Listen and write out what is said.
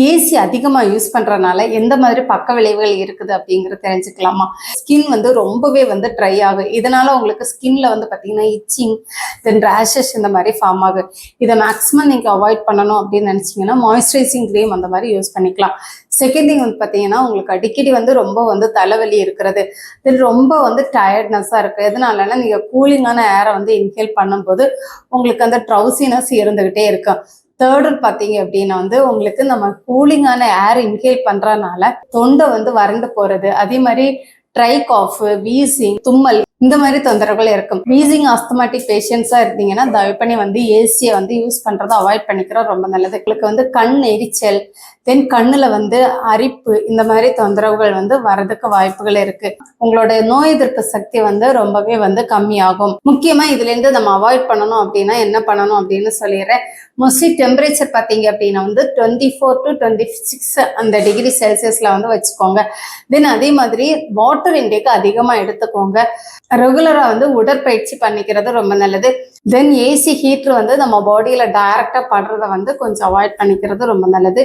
AC அதிகமா use பண்றனால எந்த மாதிரி பக்க விளைவுகள் இருக்குது அப்படிங்கறத தெரிஞ்சுக்கலாமா? ஸ்கின் வந்து ரொம்பவே வந்து ட்ரை ஆகும். இதனால உங்களுக்கு ஸ்கின்ல வந்து பாத்தீங்கன்னா இச்சிங், தென் ரேஷஸ் இந்த மாதிரி ஃபார்ம் ஆகும். இதை மேக்ஸிமம் நீங்க அவாய்ட் பண்ணணும் அப்படின்னு நினைச்சீங்கன்னா மாய்ஸ்சரைசிங் கிரீம் அந்த மாதிரி யூஸ் பண்ணிக்கலாம். செகண்ட் திங் வந்து பாத்தீங்கன்னா உங்களுக்கு அடிக்கடி வந்து ரொம்ப வந்து தலைவலி இருக்கிறது, தென் ரொம்ப வந்து டயர்ட்னஸா இருக்கு. எதனாலன்னா நீங்க கூலிங்கான ஏரை வந்து இன்ஹேல் பண்ணும்போது உங்களுக்கு அந்த ட்ரௌசினஸ் இருந்துகிட்டே இருக்கும். தேர்டு பார்த்தீங்க அப்படின்னா வந்து உங்களுக்கு நம்ம கூலிங்கான ஏர் இன்ஹேல் பண்றதுனால தொண்டை வந்து வறண்டு போறது, அதே மாதிரி ட்ரை காஃப், வீசிங், தும்மல் இந்த மாதிரி தொந்தரவுகள் இருக்கும். வீசிங் ஆஸ்தமேட்டிக் பேஷண்ட்ஸா இருந்தீங்கன்னா தயவு பண்ணி வந்து ஏசியை வந்து யூஸ் பண்றதை அவாய்ட் பண்ணிக்கிறது ரொம்ப நல்லது. உங்களுக்கு வந்து கண் எரிச்சல், தென் கண்ணுல வந்து அரிப்பு இந்த மாதிரி தொந்தரவுகள் வந்து வரதுக்கு வாய்ப்புகள் இருக்கு. உங்களோட நோய் எதிர்ப்பு சக்தி வந்து ரொம்பவே வந்து கம்மியாகும். முக்கியமா இதுல இருந்து நம்ம அவாய்ட் பண்ணணும் அப்படின்னா என்ன பண்ணணும் அப்படின்னு சொல்லிடுறேன். மோஸ்ட்லி டெம்பரேச்சர் பார்த்தீங்க அப்படின்னா வந்து 24 to 26 அந்த டிகிரி செல்சியஸ்ல வந்து வச்சுக்கோங்க. தென் அதே மாதிரி வாட்டர் இன்டேக் அதிகமா எடுத்துக்கோங்க. ரெகுலரா வந்து உடற்பயிற்சி பண்ணிக்கிறது ரொம்ப நல்லது. தென் ஏசி ஹீட்டர் வந்து நம்ம பாடியில டைரக்டா படுறத வந்து கொஞ்சம் அவாய்ட் பண்ணிக்கிறது ரொம்ப நல்லது.